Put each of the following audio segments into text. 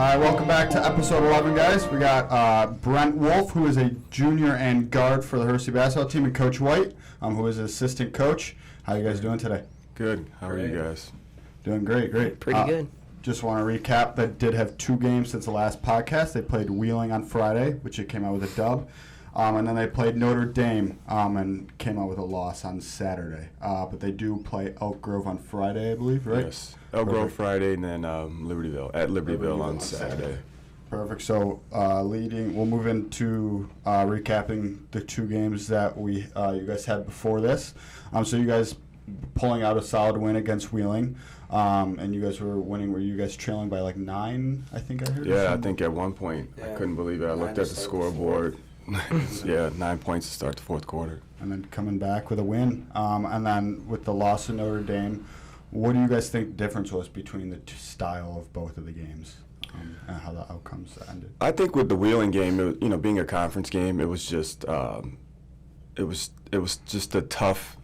All right, welcome back to episode 11, guys. We got Brent Wolff, who is a junior and guard for the Hersey basketball team, and Coach White, who is an assistant coach. How are you guys doing today? Good. How are you guys? Doing great. Pretty good. Just want to recap that did have 2 games since the last podcast. They played Wheeling on Friday, which it came out with a dub. And then they played Notre Dame and came out with a loss on Saturday. But they do play Elk Grove on Friday, I believe, right? Yes. Elk Grove Friday and then Libertyville on Saturday. Perfect. So we'll move into recapping the 2 games that you guys had before this. So you guys pulling out a solid win against Wheeling. And you guys were winning. Were you guys trailing by like 9, I think I heard? Yeah, I think at one point. I couldn't believe it. I looked at the scoreboard. 9 points to start the fourth quarter. And then coming back with a win. And then with the loss to Notre Dame, what do you guys think the difference was between the style of both of the games and how the outcomes ended? I think with the Wheeling game, being a conference game, it was just it was just a tough,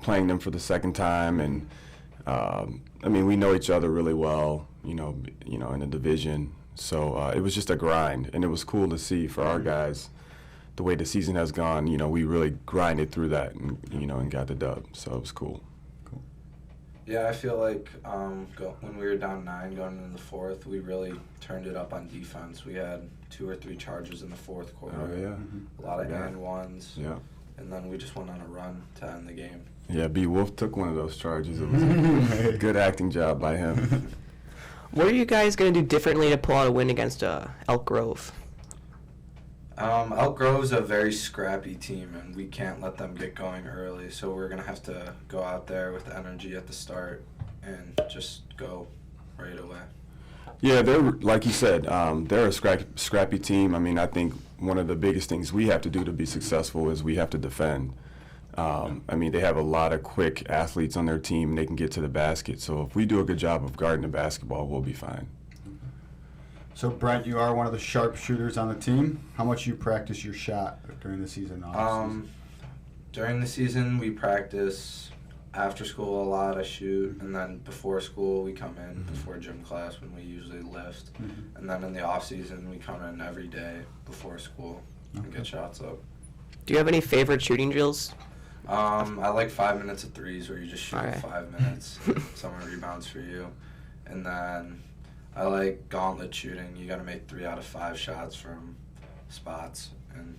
playing them for the second time, and we know each other really well, in the division. So it was just a grind, and it was cool to see for our guys. The way the season has gone, we really grinded through that and got the dub. So it was cool. Yeah, I feel like when we were down 9 going into the fourth, we really turned it up on defense. We had 2 or 3 charges in the fourth quarter. Oh, yeah. A lot of and ones. Yeah. And then we just went on a run to end the game. Yeah, B. Wolf took one of those charges. It was a good acting job by him. What are you guys going to do differently to pull out a win against Elk Grove? Elk Grove's a very scrappy team, and we can't let them get going early. So we're going to have to go out there with energy at the start and just go right away. Yeah, they're, like you said, they're a scrappy team. I think one of the biggest things we have to do to be successful is we have to defend. They have a lot of quick athletes on their team, and they can get to the basket. So if we do a good job of guarding the basketball, we'll be fine. So, Brent, you are one of the sharp shooters on the team. How much do you practice your shot during the season? During the season, we practice after school a lot. I shoot, and then before school, we come in before gym class when we usually lift. And then in the off season, we come in every day before school and get shots up. Do you have any favorite shooting drills? I like 5 minutes of threes where you just shoot Okay. 5 minutes. Someone rebounds for you. And then I like gauntlet shooting. You got to make 3 out of 5 shots from spots. And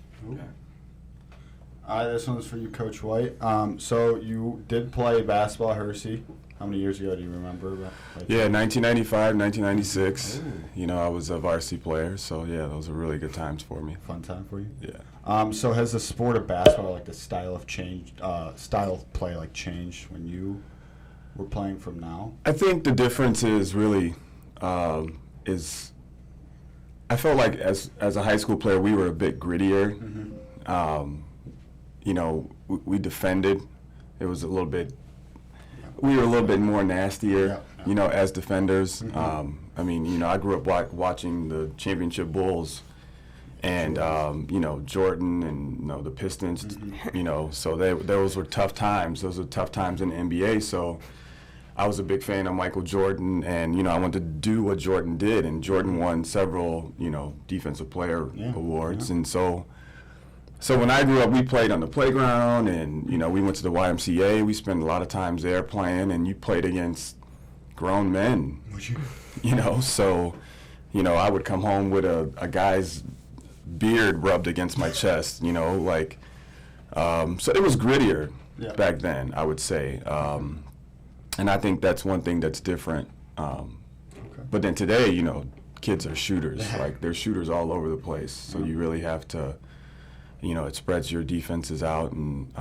yeah. This one's for you, Coach White. So you did play basketball at Hersey. How many years ago do you remember? 1995, 1996. Ooh. I was a varsity player, so yeah, those were really good times for me. Fun time for you? Yeah. So has the sport of basketball, like the style of play, changed when you were playing from now? I think the difference is really I felt like as a high school player, we were a bit grittier. We defended. It was a little bit. We were a little bit more nastier, as defenders. I grew up watching the championship Bulls, and Jordan and the Pistons. So those were tough times. Those were tough times in the NBA. So I was a big fan of Michael Jordan, and I wanted to do what Jordan did. And Jordan won several defensive player awards, and so when I grew up, we played on the playground, and we went to the YMCA. We spent a lot of times there playing, and you played against grown men. Would you? So I would come home with a guy's beard rubbed against my chest. So it was grittier back then, I would say, and I think that's one thing that's different. But then today, kids are shooters. They're shooters all over the place. So you really have to. It spreads your defenses out, and,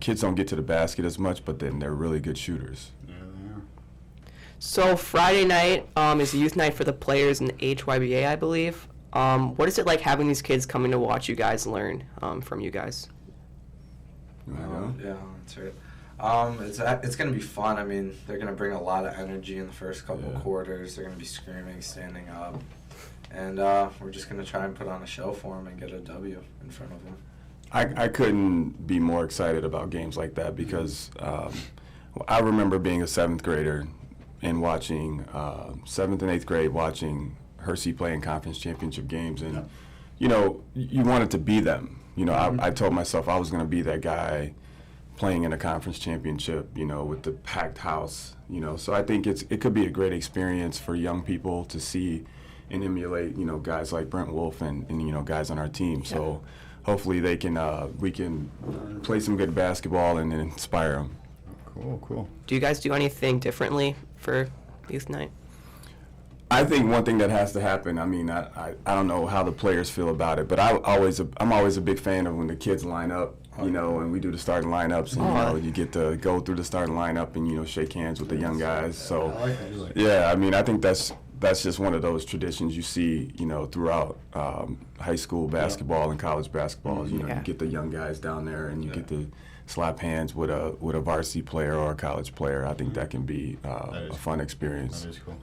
kids don't get to the basket as much, but then they're really good shooters. Yeah, they are. So Friday night is a youth night for the players in HYBA, I believe. What is it like having these kids coming to watch you guys learn from you guys? Yeah, that's right. It's going to be fun. They're going to bring a lot of energy in the first couple quarters. They're going to be screaming, standing up. And we're just going to try and put on a show for them and get a W in front of them. I couldn't be more excited about games like that because I remember being a 7th grader and watching 7th and 8th grade, watching Hersey play in conference championship games, and you know, you wanted to be them. You know, I told myself I was going to be that guy playing in a conference championship, you know, with the packed house, you know. So I think it could be a great experience for young people to see and emulate, you know, guys like Brent Wolff and you know, guys on our team. Yeah. So hopefully they can we can play some good basketball and inspire them. Cool. Do you guys do anything differently for youth night? I think one thing that has to happen, I mean, I don't know how the players feel about it, but I'm always a big fan of when the kids line up, you know, and we do the starting lineups, and you know, you get to go through the starting lineup and, you know, shake hands with the young guys. So, yeah, I mean, I think that's just one of those traditions you see, you know, throughout high school basketball and college basketball. You know, you get the young guys down there and you get to slap hands with a varsity player or a college player. I think that can be a fun experience. That is cool.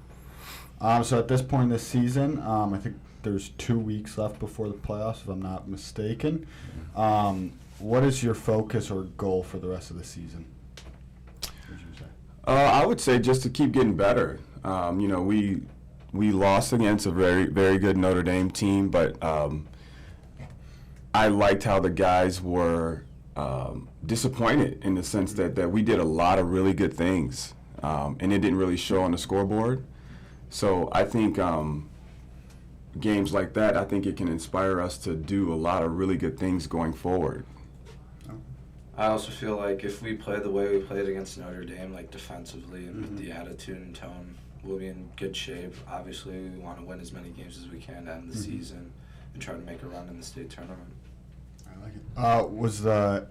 So at this point in this season, I think there's 2 weeks left before the playoffs, if I'm not mistaken. What is your focus or goal for the rest of the season? What would you say? I would say just to keep getting better. You know, we lost against a very, very good Notre Dame team, but I liked how the guys were disappointed in the sense that we did a lot of really good things, and it didn't really show on the scoreboard. So I think games like that, I think it can inspire us to do a lot of really good things going forward. I also feel like if we play the way we played against Notre Dame, like defensively and with the attitude and tone, we'll be in good shape. Obviously, we want to win as many games as we can to end the season and try to make a run in the state tournament. I like it. Was the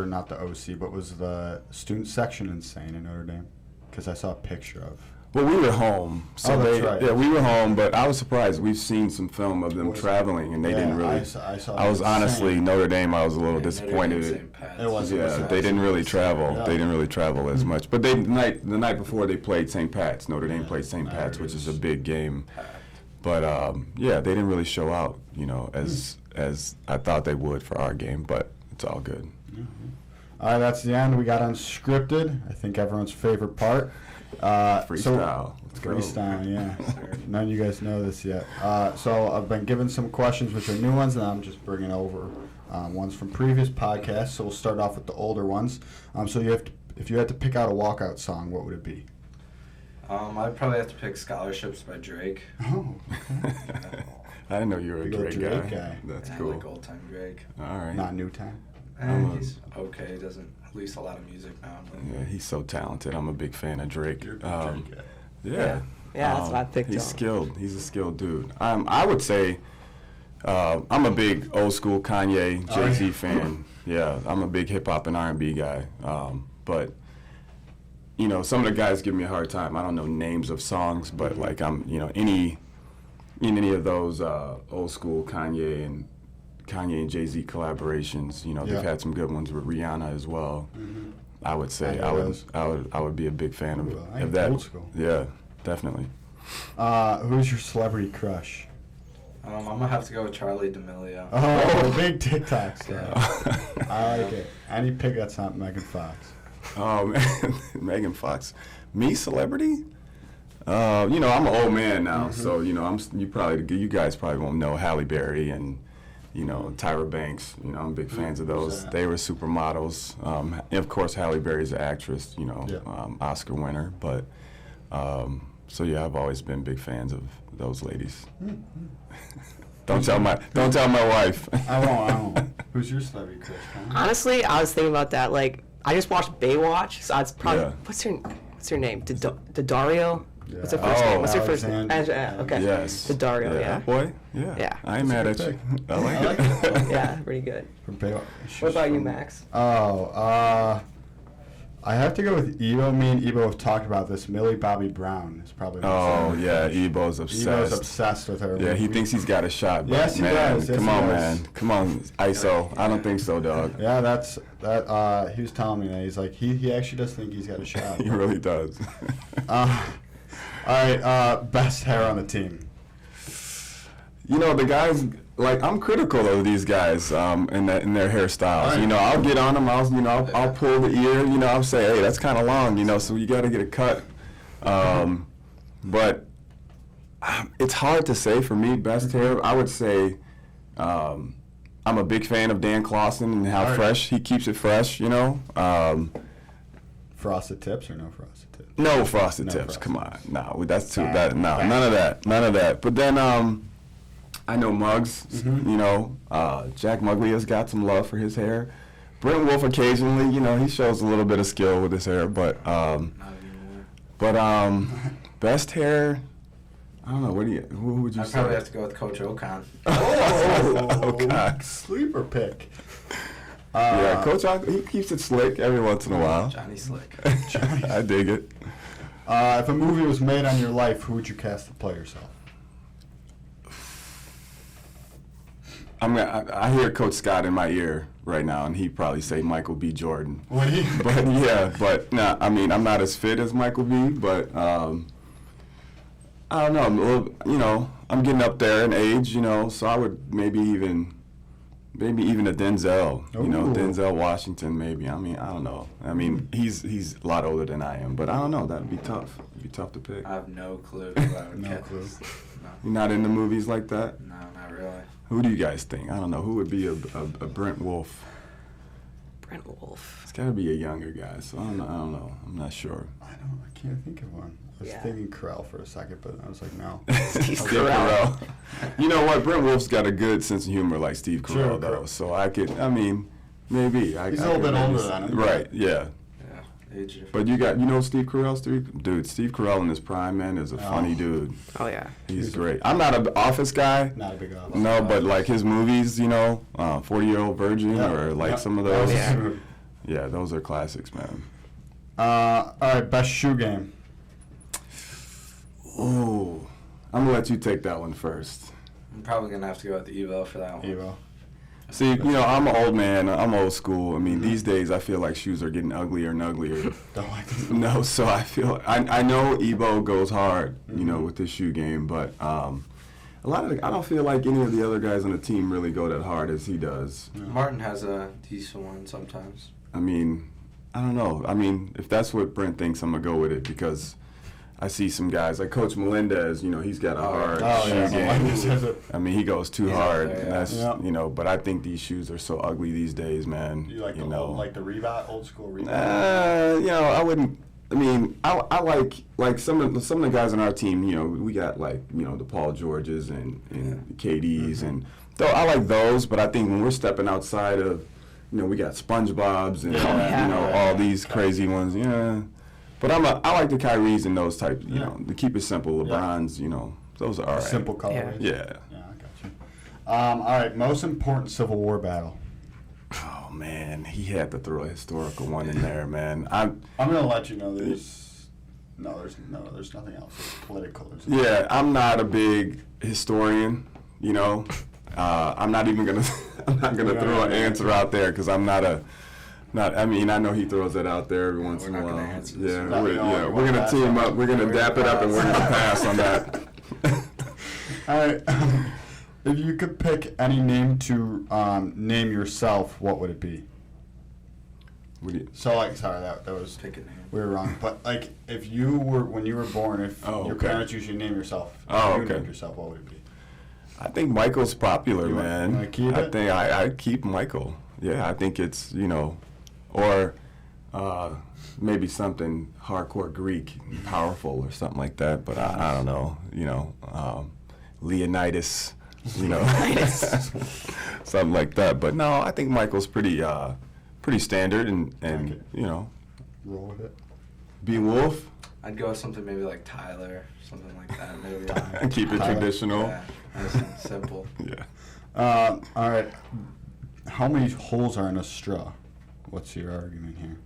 not the OC, but was the student section insane in Notre Dame? Because I saw a picture of. Well, we were home, so that's right. Yeah, we were home, but I was surprised. We've seen some film of them traveling, and they didn't really. I was honestly Notre Dame. I was a little disappointed. It was. Yeah, they didn't really travel. Yeah. They didn't really travel as much. But the night before they played St. Pat's. Notre Dame played St. Pat's, which is a big game. But yeah, they didn't really show out, you know, as I thought they would for our game. But it's all good. All right, that's the end. We got unscripted. I think everyone's favorite part. Freestyle. Let's go. Freestyle, yeah. None of you guys know this yet. So I've been given some questions, which are new ones, and I'm just bringing over ones from previous podcasts. So we'll start off with the older ones. So if you had to pick out a walkout song, what would it be? I'd probably have to pick Scholarships by Drake. Oh, okay. I didn't know you were a Drake guy. That's cool. I like old time Drake. All right. Not new time. He's okay. He doesn't release a lot of music now. But. Yeah, he's so talented. I'm a big fan of Drake. You're a big Drake guy. Yeah, that's what I picked. He's skilled. He's a skilled dude. I would say I'm a big old school Kanye, Jay-Z fan. Yeah, I'm a big hip hop and R&B guy. But you know, some of the guys give me a hard time. I don't know names of songs, but like any of those old school Kanye and Jay-Z collaborations, you know, they've had some good ones with Rihanna as well. I would say I would be a big fan of that. Old school. Yeah, definitely. Who's your celebrity crush? I'm gonna have to go with Charlie D'Amelio. Oh, big TikTok star. I like it. Any pick that's not Megan Fox. Oh man, Megan Fox. Me, celebrity? You know, I'm an old man now, so you know, you guys probably won't know Halle Berry and you know Tyra Banks. You know, I'm big fans of those. They were supermodels. Of course, Halle Berry's an actress. You know, Oscar winner. But so yeah, I've always been big fans of those ladies. Don't tell my wife. I won't. Who's your celebrity crush? Honestly, I was thinking about that. Like, I just watched Baywatch, so it's probably what's her name? Daddario. Yeah. What's her first name? What's her first name? Alexander. Okay. Yes. Daddario. Yeah. Boy. Yeah. Yeah. I ain't mad at you. I like it. Yeah, pretty good. What about you, Max? I have to go with Ebo. Me and Ebo have talked about this. Millie Bobby Brown is probably. Oh yeah, Ebo's obsessed. Ebo's obsessed with her. Yeah, he thinks he's got a shot. But yes, he man, does. Yes, come on, man. Come on, ISO. I don't think so, dog. Yeah, that. He was telling me that he's like he actually does think he's got a shot. He really does. All right, best hair on the team. You know, the guys, like, I'm critical of these guys in their hairstyles. Right. You know, I'll get on them. I'll pull the ear. You know, I'll say, hey, that's kind of long. You know, so you got to get a cut. But it's hard to say for me, best hair. I would say I'm a big fan of Dan Clausen and how fresh he keeps it fresh, you know. Frosted tips or no frosted tips? No frosted No tips. frosted Come on, tips. no, that's too bad. No, none of that, none of that. But then I know Muggs, you know, Jack Muglia's got some love for his hair. Brent Wolff occasionally, you know, he shows a little bit of skill with his hair, but Not anymore. best hair. I don't know. Who would you I'd say? probably have to go with Coach Ocon. Oh, God. Sleeper pick. Yeah, Coach, he keeps it slick every once in a while. Johnny Slick. I dig it. If a movie was made on your life, who would you cast to play yourself? I hear Coach Scott in my ear right now, and he'd probably say Michael B. Jordan. Would he? But yeah, but no, I mean, I'm not as fit as Michael B. But I don't know. I'm a little, you know, I'm getting up there in age, you know, so I would maybe even a Denzel, you know, Ooh. Denzel Washington, maybe. I mean, I don't know. I mean, he's a lot older than I am, but I don't know. That'd be tough. It'd be tough to pick. I have no clue who I would No cast. clue. You're not into movies like that? No, not really. Who do you guys think? I don't know. Who would be a Brent Wolff? Brent Wolff. It's got to be a younger guy, so I don't know. I'm not sure. I can't think of one. I was Yeah. thinking Corral for a second, but I was like, no. Steve Carell. You know what? Brent Wolff's got a good sense of humor like Steve Carell, Sure, though. Carell. So maybe. He's a little could bit maybe older see- than him. Right, yeah. Yeah, age difference. But you know Steve Carell? Dude, Steve Carell in his prime, man, is a funny dude. Oh yeah. He's great. I'm not an Office guy. Not a big office. No, but like his movies, you know, 40-Year-Old Virgin Yeah, or like yeah. some of That those. was a Yeah. movie. Yeah, those are classics, man. All right, best shoe game. Ooh, I'm gonna let you take that one first. I'm probably going to have to go with Evo for that one. Evo. See, you know, I'm an old man. I'm old school. I mean, these days I feel like shoes are getting uglier and uglier. Don't like this. No, so I feel I know Ebo goes hard, you know, with his shoe game, but a lot of I don't feel like any of the other guys on the team really go that hard as he does. Martin has a decent one sometimes. I mean, I don't know. I mean, if that's what Brent thinks, I'm gonna go with it because I see some guys like Coach Melendez. You know, he's got a hard shoe Melendez game. has a- I mean, he goes too He's up hard. there, yeah. And that's Yeah. you know, but I think these shoes are so ugly these days, man. You like the know, old, like the Reebok, old school Reebok? you know, I wouldn't. I mean, I like some of the guys on our team. You know, we got like the Paul Georges and KDs, and though I like those, but I think when we're stepping outside of, we got SpongeBob's and all these crazy ones. Yeah, but I like the Kyries and those types. You know, to keep it simple. LeBron's. Those are all right. Simple colorways. Yeah. Yeah, I got you. All right, most important Civil War battle. Oh man, he had to throw a historical one in there, man. I'm gonna let you know there's nothing else. It's political. Yeah, I'm not a big historian. I'm not gonna throw an answer out there because I'm not. I mean, I know he throws it out there every once in a we're not while. gonna answer Yeah, this. we're gonna team up. We're gonna dap it up, and we're gonna pass on that. All right. If you could pick any name to name yourself, what would it be? So, sorry, that was Pick a name. we were wrong. But if you were when you were born, if Oh, your okay. parents usually name yourself, Oh, if you okay. named yourself, what would it be? I think Michael's popular, You man. wanna keep I it? think I keep Michael. Yeah, I think it's or maybe something hardcore Greek, powerful or something like that. But I don't know. Leonidas. Something like that. But no, I think Michael's pretty standard and Roll with it. B. Wolf. I'd go with something maybe like Tyler, something like that. Maybe. And keep it Tyler. traditional. Yeah, nice and simple. Yeah. All right. How many holes are in a straw? What's your argument here?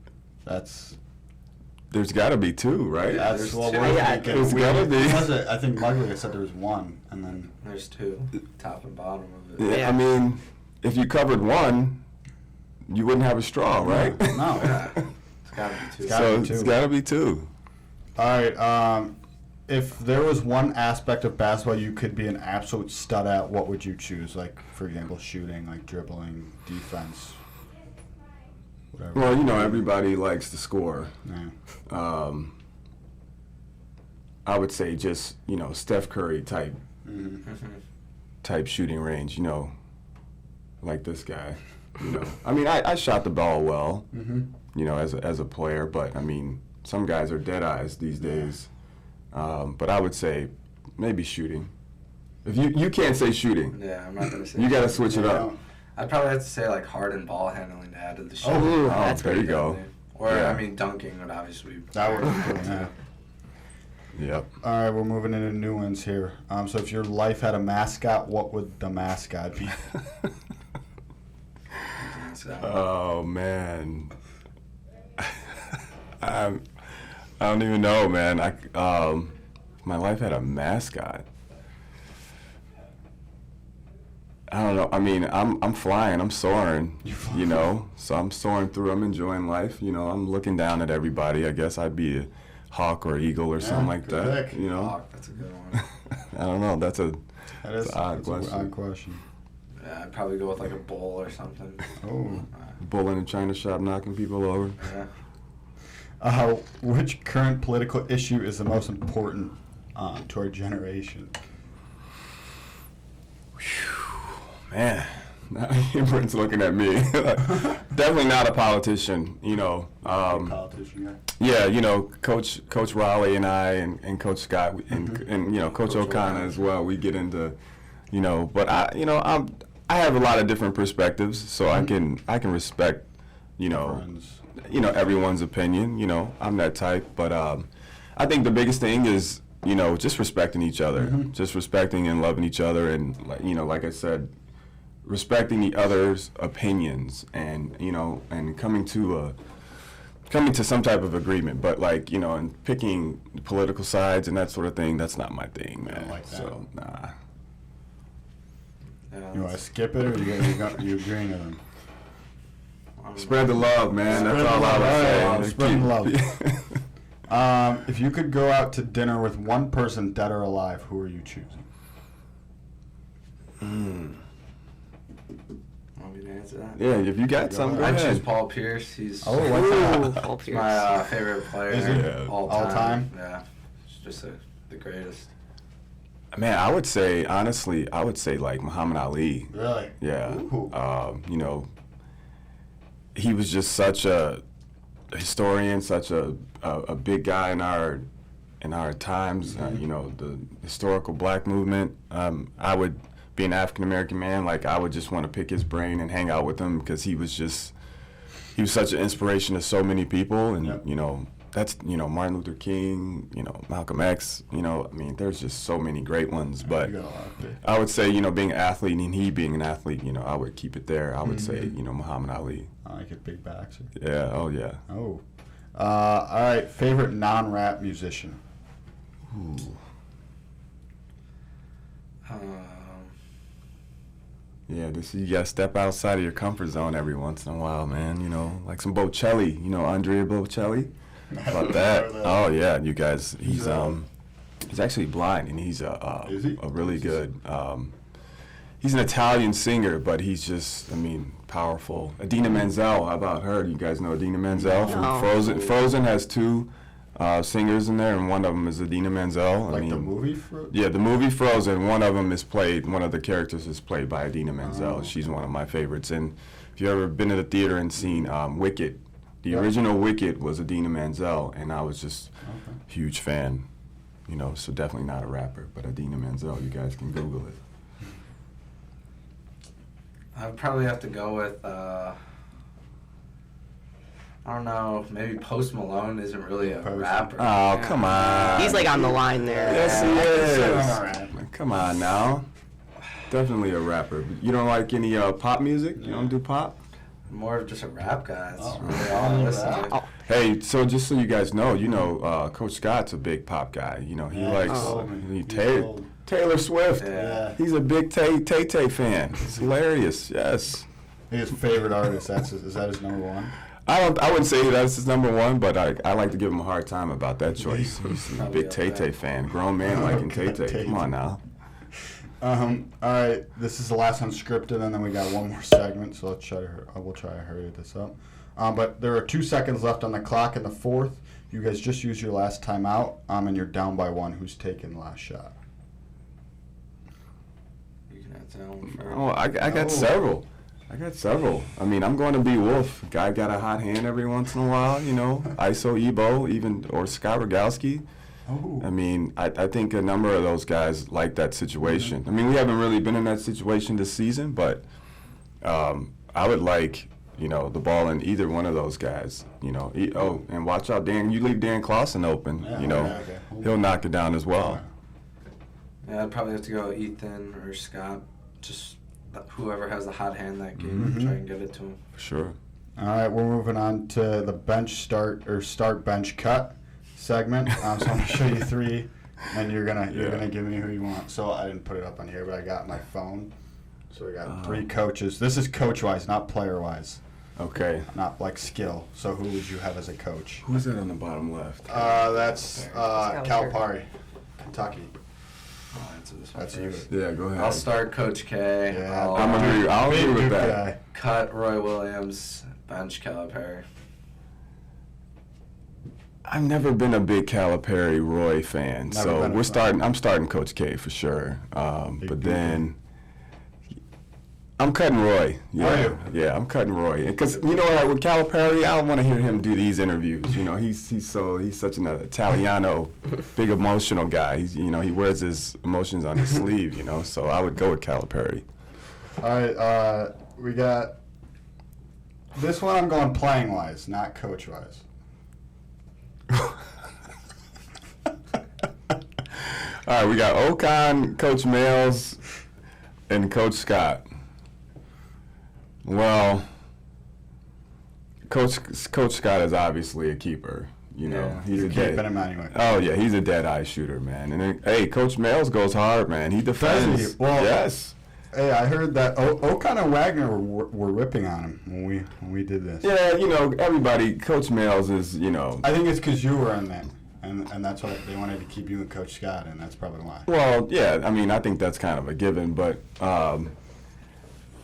There's got to be two, right? Yeah. That's there's what two. we're Yeah, thinking. there's gotta be. I think Muglia said there was one, and then There's two, top and bottom of it. Yeah, Yeah. I mean, if you covered one, you wouldn't have a straw, right? No. Yeah, it's gotta be two. gotta So be two. it's got to be two. All right. If there was one aspect of basketball you could be an absolute stud at, what would you choose? Like, for example, shooting, like dribbling, defense, whatever. Well, everybody likes to score. Yeah. I would say just, Steph Curry type shooting range, like this guy. I mean, I shot the ball well, as a player, but I mean, some guys are dead eyes these days. But I would say maybe shooting. If you can't say shooting, Yeah, I'm not gonna say. you got to switch it up. I'd probably have to say like Harden ball handling to add to the show. Oh, Oh, that's there you go. Or Yeah. I mean, dunking would obviously. That would be good. Yeah. Yep. All right, we're moving into new ones here. So if your life had a mascot, what would the mascot be? Oh man, I don't even know, man. My life had a mascot. I don't know. I mean, I'm flying. I'm soaring. So I'm soaring through. I'm enjoying life. I'm looking down at everybody. I guess I'd be a hawk or eagle or something like good that. pick. Hawk, that's a good one. I don't know. That's That is an odd that's question. an odd question. Yeah, I'd probably go with like a bull or something. Oh. bull in a china shop knocking people over. Yeah. Which current political issue is the most important to our generation? Man, Brent's looking at me. Definitely not a politician, Politician guy. Yeah, Coach Raleigh and I and Coach Scott and Coach O'Connor as well. We get into, but I have a lot of different perspectives, so I can respect, Friends. everyone's opinion. I'm that type, but I think the biggest thing is just respecting each other, just respecting and loving each other, and like I said, respecting the other's opinions, and and coming to some type of agreement. But and picking political sides and that sort of thing, that's not my thing, man. don't like that. So nah. Yeah, You want to skip it, or you agreeing with him? Spread the love, man. That's all I would say. Spread the love. If you could go out to dinner with one person, dead or alive, who are you choosing? Want me to answer that? Yeah, if you got something, go I choose ahead. Paul Pierce. He's Oh, what's that? Paul he's Pierce. my favorite player Is he? all All time? Yeah, he's just the greatest. Man, I would say like Muhammad Ali. Really? Yeah. Ooh. He was just such a historian, such a big guy in our times. The historical black movement. I would be an African American man. Like, I would just want to pick his brain and hang out with him, because he was such an inspiration to so many people. And Yep. that's Martin Luther King, Malcolm X. I mean, there's just so many great ones. But You got a lot of picks. I would say, being an athlete and he being an athlete, I would keep it there. I would say, Muhammad Ali. I like a big boxer. Yeah, oh yeah. Oh. All right. Favorite non-rap musician? Ooh. Yeah, you gotta step outside of your comfort zone every once in a while, man. Like some Bocelli, Andrea Bocelli. How about that? Oh yeah, you guys. He's actually blind, and he's Is he? a really good. He's an Italian singer, but he's just, powerful. Idina Menzel, how about her? You guys know Idina Menzel from No. Frozen? Frozen has two singers in there, and one of them is Idina Menzel. Like the movie? Yeah, the movie Frozen, one of the characters is played by Idina Menzel. Oh. She's one of my favorites. And if you've ever been to the theater and seen Wicked, the Yep. original Wicked was Idina Menzel, and I was just Okay. a huge fan. So definitely not a rapper, but Idina Menzel, you guys can Google it. I'd probably have to go with, I don't know, maybe Post Malone isn't really a Post. rapper. Oh, Yeah. come on. He's like on the line there. Yes, he All is. right. Come on now. Definitely a rapper. But you don't like any pop music? You don't do pop? More of just a rap guy. That's Oh, really all I really listen rap? to. Oh. Hey, so just so you guys know, Coach Scott's a big pop guy. He likes Taylor Swift. Yeah. He's a big Tay-Tay fan. It's hilarious. Yes. His favorite artist. Is that his number one? I wouldn't say that's his number one, but I like to give him a hard time about that choice. He's a Probably big up Tay-Tay there. fan. Grown man liking Okay, Tay-Tay. Come on now. All right, this is the last unscripted, and then we got one more segment, so we'll try to hurry this up. But there are 2 seconds left on the clock in the fourth. You guys just used your last timeout, and you're down by 1. Who's taking the last shot? You can answer that one first. Oh, I got several. I mean, I'm going to be Wolff. Guy got a hot hand every once in a while, you know. ISO Ebo, or Scott Rogalski. Oh. I mean, I think a number of those guys like that situation. I mean, we haven't really been in that situation this season, but I would like, you know, the ball in either one of those guys. You know, and watch out, Dan. You leave Dan Clausen open, you know, he'll knock it down as well. Yeah, I'd probably have to go Ethan or Scott. Just whoever has the hot hand that game, try and get it to him. For sure. All right, we're moving on to the bench start bench cut segment. So I'm gonna show you 3, and you're gonna give me who you want. So I didn't put it up on here, but I got my phone. So we got 3 coaches. This is coach wise, not player wise. Okay. Not like skill. So who would you have as a coach? Who's that on the bottom left? That's Calipari, Kentucky. I'll answer this one That's you. first. Yeah, go ahead. I'll start Coach K. Yeah, I'll agree with that. Guy. Cut Roy Williams, bench Calipari. I've never been a big Calipari Roy fan, Never so been a fan. I'm starting Coach K for sure. But dude. then I'm cutting Roy. Yeah, Are you? Yeah, I'm cutting Roy because you know what, with Calipari, I don't want to hear him do these interviews. You know, he's such an Italiano, big emotional guy. He wears his emotions on his sleeve. You know, so I would go with Calipari. All right, we got this one. I'm going playing wise, not coach wise. All right, we got Ocon, Coach Males, and Coach Scott. Well, Coach Scott is obviously a keeper. You know, Yeah. he's You're a keeping dead. him anyway. Oh yeah, he's a dead eye shooter, man. And then, hey, Coach Males goes hard, man. He defends. Does he? Well, yes. Hey, I heard that Ocon and Wagner were ripping on him when we did this. Yeah, you know, everybody. Coach Males is, you know. I think it's because you were in that, and that's why they wanted to keep you and Coach Scott, and that's probably why. Well, yeah. I mean, I think that's kind of a given, but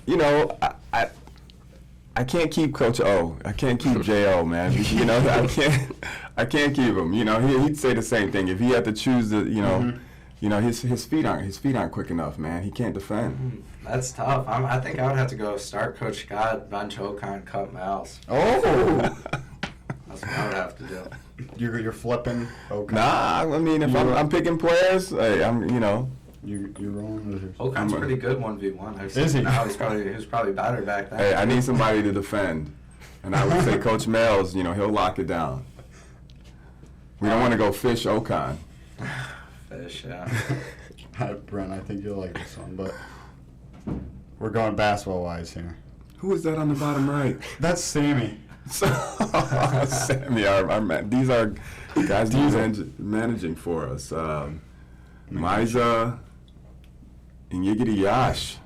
you know, I can't keep Coach O. I can't keep J.O., man. You know, I can't keep him. You know, he'd say the same thing if he had to choose the, you know. Mm-hmm. You know, his feet aren't quick enough, man. He can't defend. That's tough. I think I would have to go start Coach Scott, bench Ocon, cut Miles. Oh, That's what I would have to do. you're flipping Ocon. Nah, I mean, if I'm picking players, hey, you know. You're rolling with yours. Ocon's pretty good 1v1. I've seen Is he? Now he was probably better back then. Hey, I need somebody to defend, and I would say Coach Males. You know, he'll lock it down. We don't want to go fish Ocon. Fish, yeah. All right, Brent, I think you'll like this one, but we're going basketball-wise here. Who is that on the bottom right? That's Sammy. Sammy, our man. These are guys managing for us. Miza and Yiggity Yash.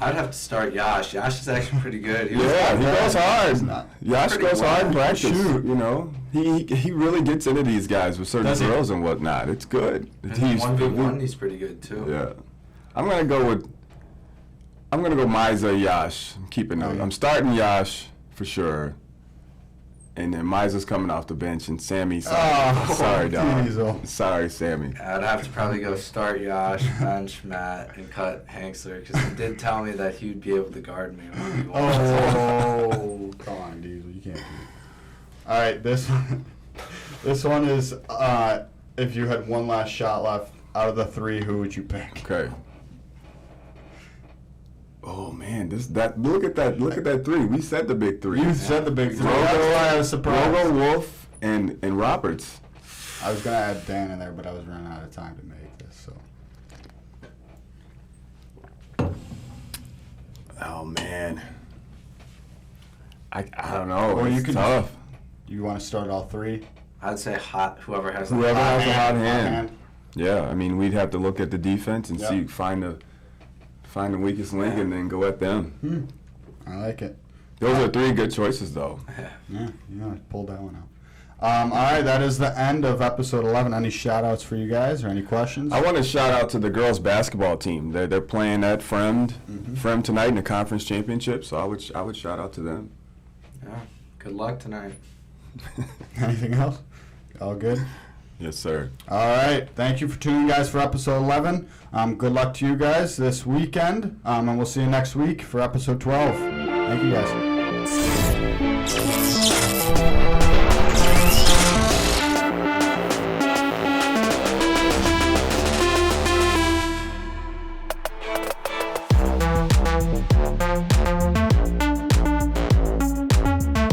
I'd have to start Yash. Yash is actually pretty good. He goes hard. not. Yash Pretty goes hard in well. practice. Shoot. You know, he really gets into these guys with certain Does he? throws and whatnot. It's good. And 1v1, he's pretty good too. Yeah, I'm gonna go Miza Yash. I'm keeping him. Okay. I'm starting Yash for sure. And then Miza's coming off the bench, and Sammy. Sorry, dog. Diesel. Sorry, Sammy. I'd have to probably go start Yash, bench Matt, and cut Hanksler because he did tell me that he'd be able to guard me. Oh, come on, Diesel. You can't do it. All right, this one is if you had one last shot left out of the 3, who would you pick? Okay. Oh man, look at that 3. We said the big 3. You said the big 3. Rogo, I was surprised. Rogo, Wolff, and Roberts. I was gonna add Dan in there, but I was running out of time to make this. So. Oh man. I don't know. Or you It's could tough. You want to start all 3? I'd say whoever has Whoever has a hot Hot hand. Yeah, I mean, we'd have to look at the defense and Yep. see find the weakest link and then go at them. I like it. Those are 3 good choices, though. Yeah, you know, pulled that one out. All right, that is the end of episode 11. Any shout-outs for you guys or any questions? I want to shout out to the girls basketball team. They're playing at Fremd tonight in the conference championship, so I would shout out to them. Yeah. Good luck tonight. Anything else? All good? Yes, sir. All right. Thank you for tuning in, guys, for episode 11. Good luck to you guys this weekend, and we'll see you next week for episode 12. Thank you, guys.